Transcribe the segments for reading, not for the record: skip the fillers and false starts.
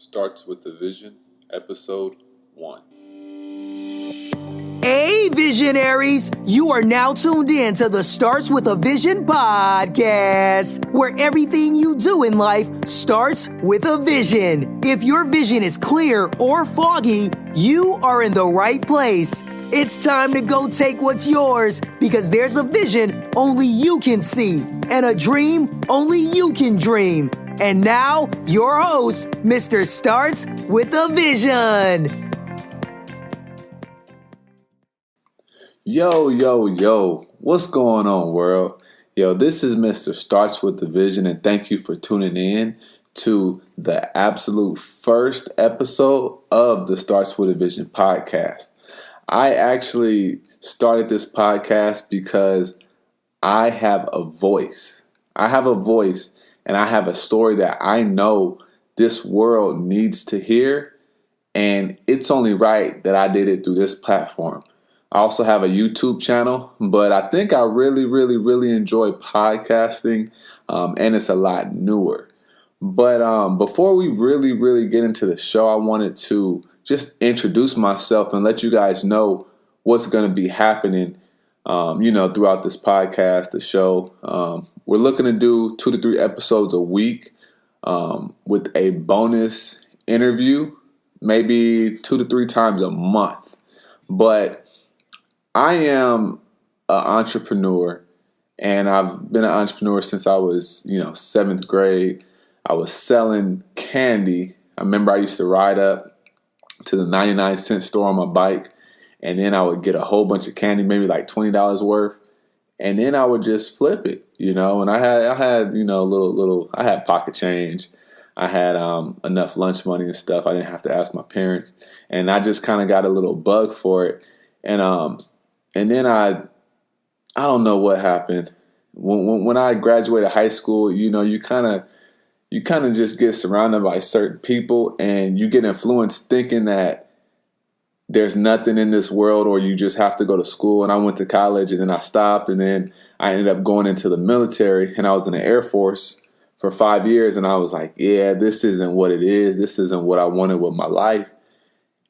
Starts with the Vision, Episode 1. Hey, visionaries! You are now tuned in to the Starts with a Vision podcast, where everything you do in life starts with a vision. If your vision is clear or foggy, you are in the right place. It's time to go take what's yours, because there's a vision only you can see, and a dream only you can dream. And now, your host, Mr. Starts with a Vision. Yo, what's going on, world? Yo, this is Mr. Starts with the Vision, and thank you for tuning in to the absolute first episode of the Starts with a Vision podcast. I actually started this podcast because I have a voice. And I have a story that I know this world needs to hear, and it's only right that I did it through this platform. I also have a YouTube channel, but I think I really enjoy podcasting, and it's a lot newer. But before we really get into the show, I wanted to just introduce myself and let you guys know what's going to be happening, throughout this podcast, the show. We're looking to do 2 to 3 episodes a week, with a bonus interview, maybe 2 to 3 times a month. But I am an entrepreneur, and I've been an entrepreneur since I was, 7th grade. I was selling candy. I remember I used to ride up to the 99-cent store on my bike, and then I would get a whole bunch of candy, maybe like $20 worth, and then I would just flip it, and I had I had pocket change. I had enough lunch money and stuff. I didn't have to ask my parents, and I just kind of got a little bug for it. And then I don't know what happened. When I graduated high school, you kind of just get surrounded by certain people, and you get influenced thinking that there's nothing in this world, or you just have to go to school. And I went to college, and then I stopped, and then I ended up going into the military, and I was in the Air Force for 5 years, and I was like, yeah, this isn't what it is. This isn't what I wanted with my life.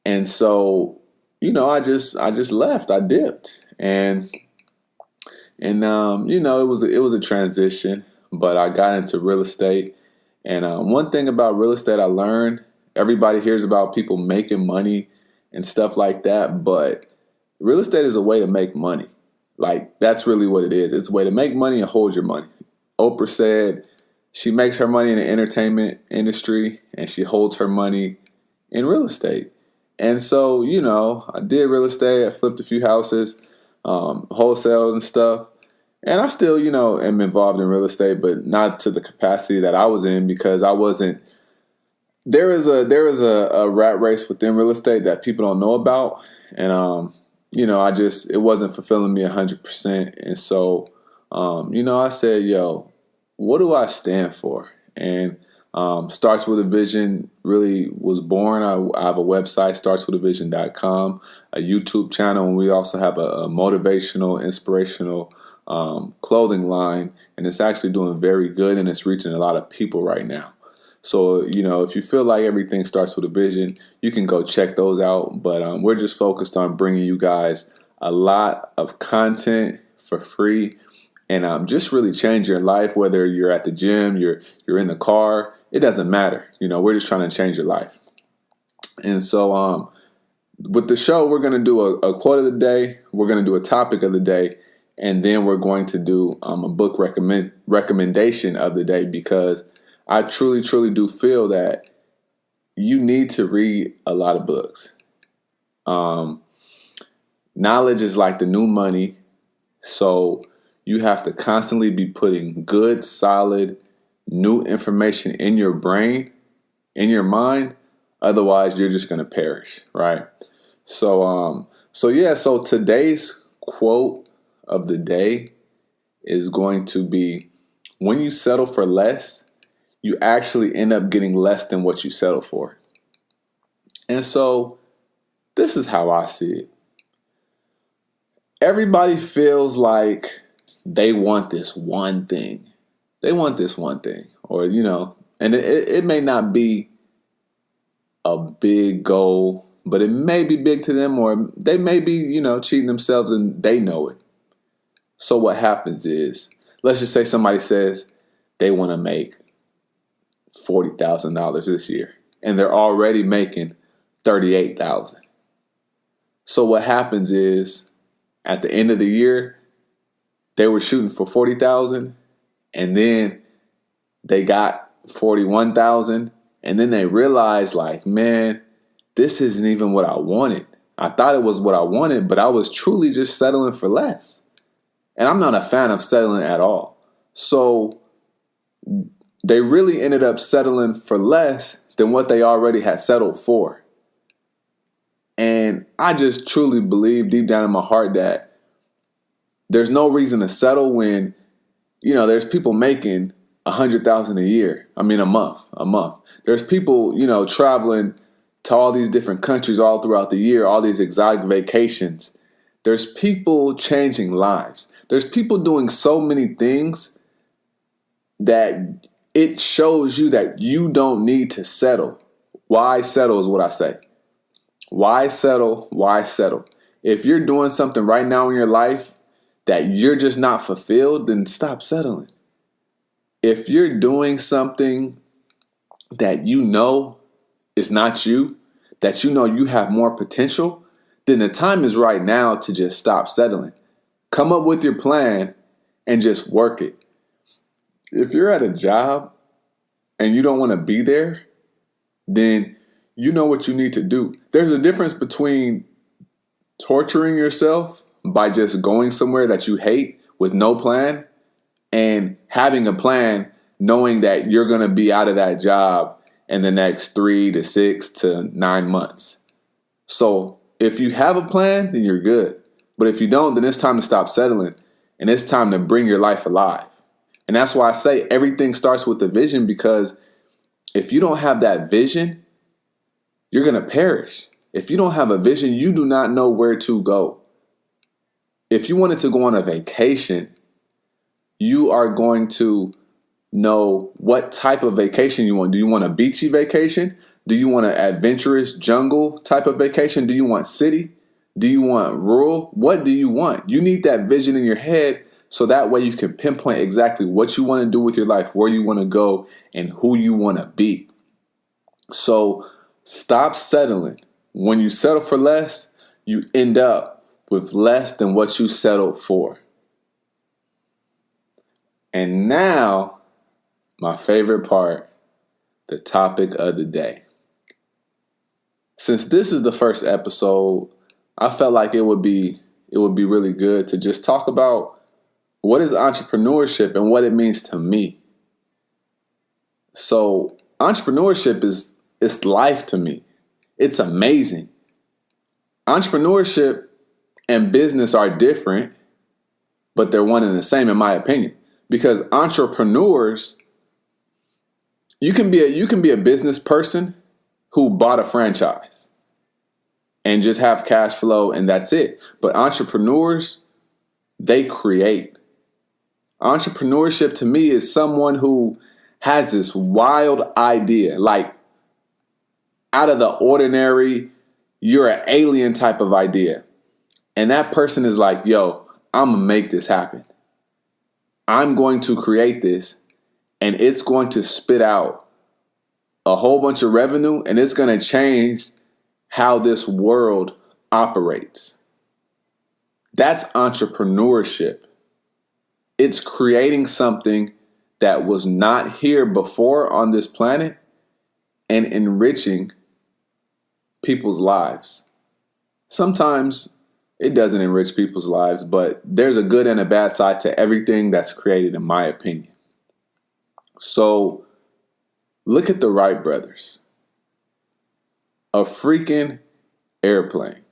And so, I just left. I dipped, and it was a transition, but I got into real estate. And one thing about real estate I learned, everybody hears about people making money and stuff like that, but real estate is a way to make money. Like, that's really what it is. It's a way to make money and hold your money. Oprah said she makes her money in the entertainment industry, and she holds her money in real estate. And so, I did real estate. I flipped a few houses, wholesale and stuff. And I still, am involved in real estate, but not to the capacity that I was in, because I wasn't. There is a rat race within real estate that people don't know about. And, it wasn't fulfilling me 100%. And so, I said, what do I stand for? And Starts with a Vision really was born. I have a website, startswithavision.com, a YouTube channel, and we also have a motivational, inspirational clothing line, and it's actually doing very good, and it's reaching a lot of people right now. So, if you feel like everything starts with a vision, you can go check those out. But we're just focused on bringing you guys a lot of content for free, and just really change your life. Whether you're at the gym, you're in the car, it doesn't matter. We're just trying to change your life. And so with the show, we're going to do a quote of the day. We're going to do a topic of the day. And then we're going to do a book recommendation of the day, because I truly do feel that you need to read a lot of books. Knowledge is like the new money. So you have to constantly be putting good, solid, new information in your brain, in your mind. Otherwise, you're just going to perish, right? So today's quote of the day is going to be, when you settle for less, you actually end up getting less than what you settle for. And so this is how I see it. Everybody feels like they want this one thing. Or, and it may not be a big goal, but it may be big to them, or they may be, cheating themselves and they know it. So what happens is, let's just say somebody says they want to make $40,000 this year, and they're already making $38,000. So what happens is, at the end of the year, they were shooting for $40,000, and then they got $41,000, and then they realized, like, man, this isn't even what I wanted. I thought it was what I wanted, but I was truly just settling for less. And I'm not a fan of settling at all. So they really ended up settling for less than what they already had settled for. And I just truly believe deep down in my heart that there's no reason to settle when, there's people making $100,000 a year. I mean, a month. There's people, traveling to all these different countries all throughout the year, all these exotic vacations. There's people changing lives. There's people doing so many things that it shows you that you don't need to settle. Why settle is what I say. Why settle? Why settle? If you're doing something right now in your life that you're just not fulfilled, then stop settling. If you're doing something that you know is not you, that you know you have more potential, then the time is right now to just stop settling. Come up with your plan and just work it. If you're at a job and you don't want to be there, then you know what you need to do. There's a difference between torturing yourself by just going somewhere that you hate with no plan and having a plan knowing that you're going to be out of that job in the next 3 to 6 to 9 months. So if you have a plan, then you're good. But if you don't, then it's time to stop settling and it's time to bring your life alive. And that's why I say everything starts with the vision, because if you don't have that vision, you're going to perish. If you don't have a vision, you do not know where to go. If you wanted to go on a vacation, you are going to know what type of vacation you want. Do you want a beachy vacation? Do you want an adventurous jungle type of vacation? Do you want city? Do you want rural? What do you want? You need that vision in your head so that way you can pinpoint exactly what you want to do with your life, where you want to go, and who you want to be. So stop settling. When you settle for less, you end up with less than what you settled for. And now, my favorite part, the topic of the day. Since this is the first episode, I felt like it would be really good to just talk about what is entrepreneurship and what it means to me. So entrepreneurship is life to me. It's amazing. Entrepreneurship and business are different, but they're one and the same in my opinion. Because entrepreneurs, you can be a business person who bought a franchise and just have cash flow and that's it. But entrepreneurs, they create. Entrepreneurship to me is someone who has this wild idea, like out of the ordinary, you're an alien type of idea. And that person is like, yo, I'm going to make this happen. I'm going to create this and it's going to spit out a whole bunch of revenue and it's going to change how this world operates. That's entrepreneurship. It's creating something that was not here before on this planet and enriching people's lives. Sometimes it doesn't enrich people's lives, but there's a good and a bad side to everything that's created, in my opinion. So look at the Wright brothers. A freaking airplane.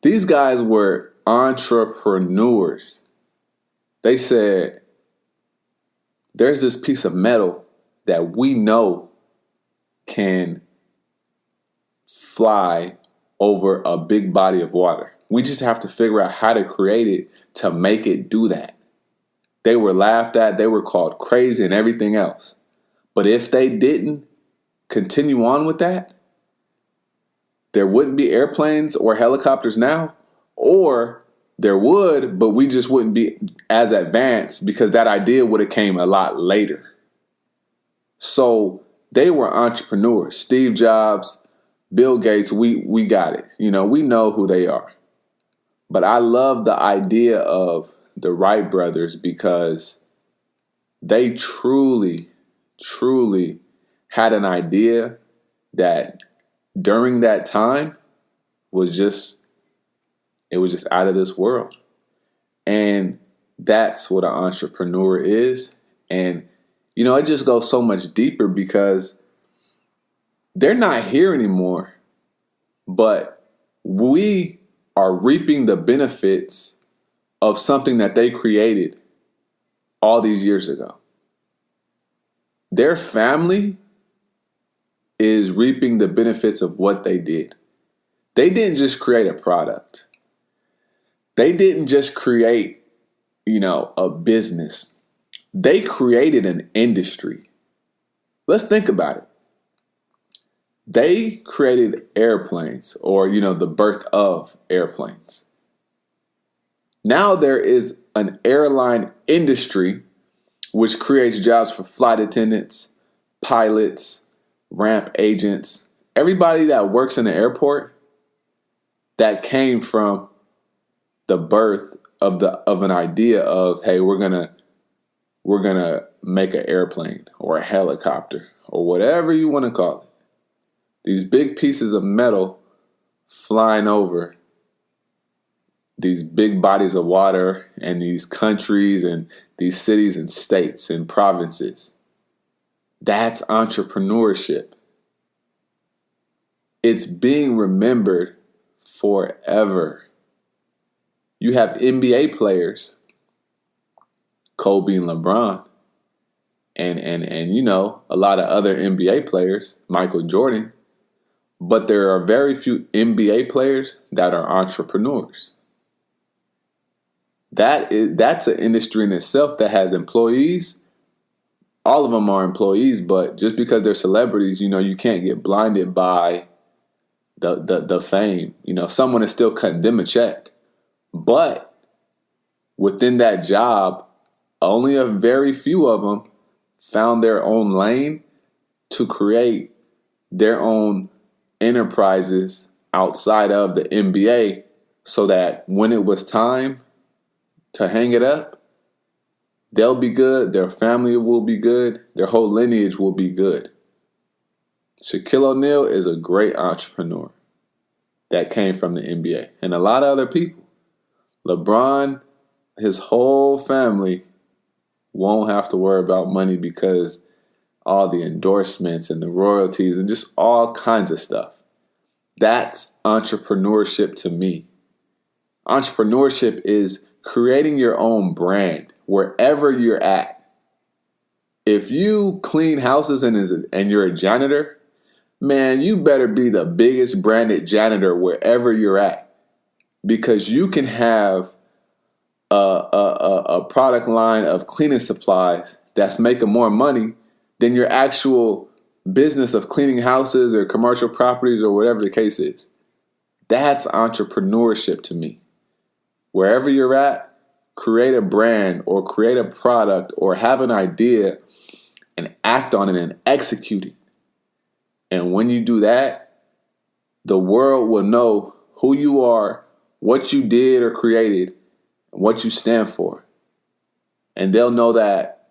These guys were entrepreneurs. They said, there's this piece of metal that we know can fly over a big body of water. We just have to figure out how to create it to make it do that. They were laughed at, they were called crazy and everything else. But if they didn't, continue on with that, there wouldn't be airplanes or helicopters now, or there would, but we just wouldn't be as advanced because that idea would have came a lot later. So they were entrepreneurs. Steve Jobs, Bill Gates, we got it. We know who they are. But I love the idea of the Wright brothers because they truly, truly had an idea that during that time was just out of this world. And that's what an entrepreneur is. And, it just goes so much deeper because they're not here anymore, but we are reaping the benefits of something that they created all these years ago. Their family is reaping the benefits of what they did. They didn't just create a product. They didn't just create, a business. They created an industry. Let's think about it. They created airplanes or, the birth of airplanes. Now there is an airline industry which creates jobs for flight attendants, pilots, ramp agents, everybody that works in the airport. That came from the birth of an idea of, hey, we're gonna make an airplane or a helicopter or whatever you want to call it. These big pieces of metal flying over these big bodies of water and these countries and these cities and states and provinces. That's entrepreneurship. It's being remembered forever. You have NBA players, Kobe and LeBron, and a lot of other NBA players, Michael Jordan. But there are very few NBA players that are entrepreneurs. That's an industry in itself that has employees. All of them are employees, but just because they're celebrities, you can't get blinded by the fame. Someone is still cutting them a check. But within that job, only a very few of them found their own lane to create their own enterprises outside of the NBA so that when it was time to hang it up, they'll be good, their family will be good, their whole lineage will be good. Shaquille O'Neal is a great entrepreneur that came from the NBA, and a lot of other people. LeBron, his whole family won't have to worry about money because all the endorsements and the royalties and just all kinds of stuff. That's entrepreneurship to me. Entrepreneurship is creating your own brand wherever you're at. If you clean houses and you're a janitor, man, you better be the biggest branded janitor wherever you're at. Because you can have a product line of cleaning supplies that's making more money than your actual business of cleaning houses or commercial properties or whatever the case is. That's entrepreneurship to me. Wherever you're at, create a brand or create a product or have an idea and act on it and execute it. And when you do that, the world will know who you are, what you did or created, and what you stand for. And they'll know that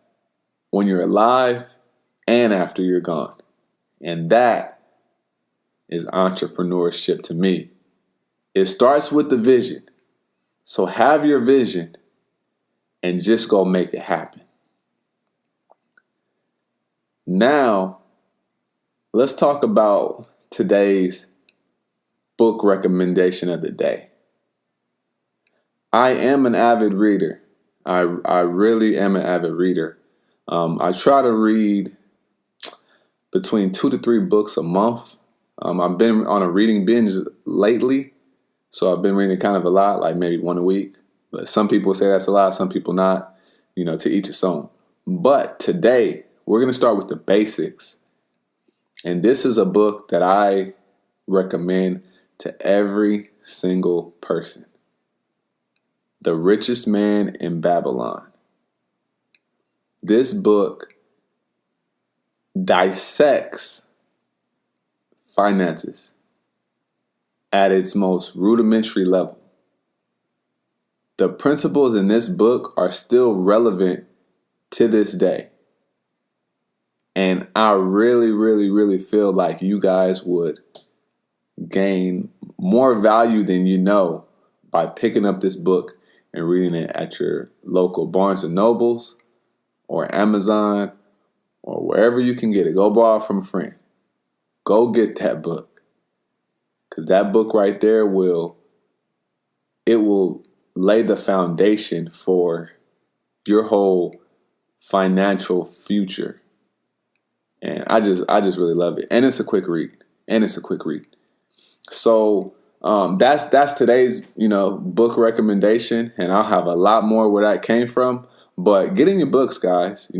when you're alive and after you're gone. And that is entrepreneurship to me. It starts with the vision. So have your vision and just go make it happen. Now, let's talk about today's book recommendation of the day. I am an avid reader. I really am an avid reader. I try to read between 2 to 3 books a month. I've been on a reading binge lately, so I've been reading kind of a lot, like maybe 1 a week. But some people say that's a lot, some people not. To each his own. But today, we're going to start with the basics And this is a book that I recommend to every single person. The Richest Man in Babylon. This book dissects finances at its most rudimentary level. The principles in this book are still relevant to this day. And I really, really, really feel like you guys would gain more value than you know by picking up this book and reading it at your local Barnes and Nobles or Amazon or wherever you can get it. Go borrow from a friend. Go get that book. Because that book right there will lay the foundation for your whole financial future. And I just really love it. And it's a quick read. So that's today's, book recommendation. And I'll have a lot more where that came from. But get in your books, guys.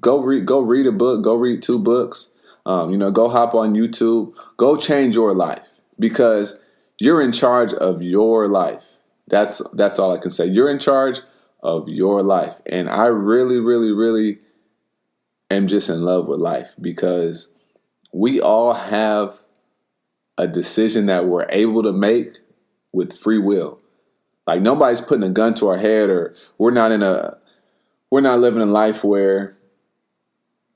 Go read a book. Go read 2 books. Go hop on YouTube. Go change your life, because you're in charge of your life. That's all I can say. You're in charge of your life. And I really, really, really am just in love with life, because we all have a decision that we're able to make with free will. Like, nobody's putting a gun to our head, or we're not living a life where,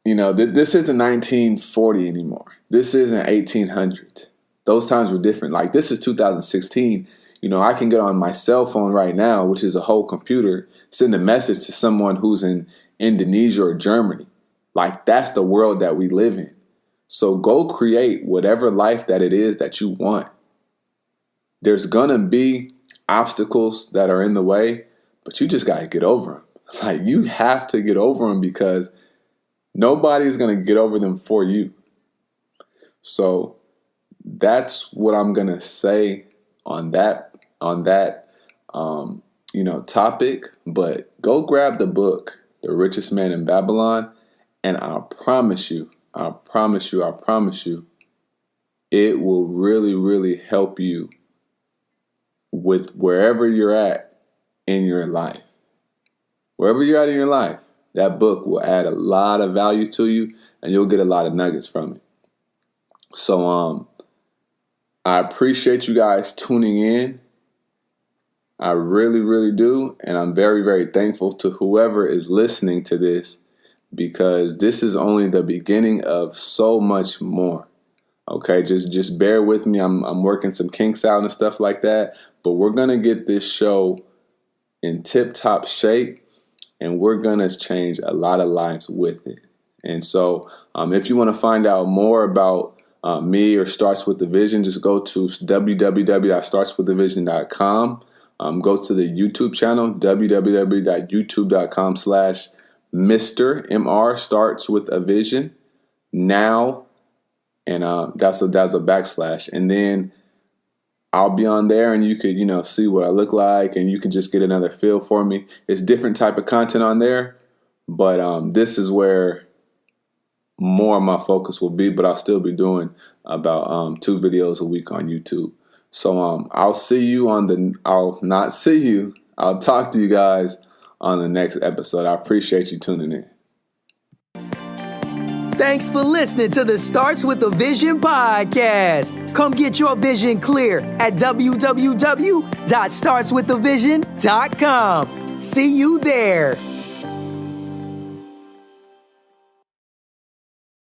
this isn't 1940 anymore. This isn't 1800s. Those times were different. Like, this is 2016. I can get on my cell phone right now, which is a whole computer, send a message to someone who's in Indonesia or Germany. Like, that's the world that we live in. So go create whatever life that it is that you want. There's going to be obstacles that are in the way, but you just got to get over them. Like, you have to get over them, because nobody's going to get over them for you. So that's what I'm going to say on that topic. But go grab the book, The Richest Man in Babylon, and I promise you, it will really, really help you with wherever you're at in your life. Wherever you're at in your life, that book will add a lot of value to you, and you'll get a lot of nuggets from it. So I appreciate you guys tuning in. I really, really do. And I'm very, very thankful to whoever is listening to this, because this is only the beginning of so much more. Okay, just bear with me. I'm working some kinks out and stuff like that, but we're going to get this show in tip-top shape, and we're going to change a lot of lives with it. And so if you want to find out more about me or Starts With The Vision, just go to www.startswiththevision.com. Go to the YouTube channel, www.youtube.com/Mr. MR Starts With A Vision now. And that's a backslash. And then I'll be on there, and you could, see what I look like, and you can just get another feel for me. It's different type of content on there, but this is where more of my focus will be, but I'll still be doing about 2 videos a week on YouTube. So I'll talk to you guys on the next episode. I appreciate you tuning in. Thanks for listening to the Starts With A Vision podcast. Come get your vision clear at www.startswiththevision.com. See you there.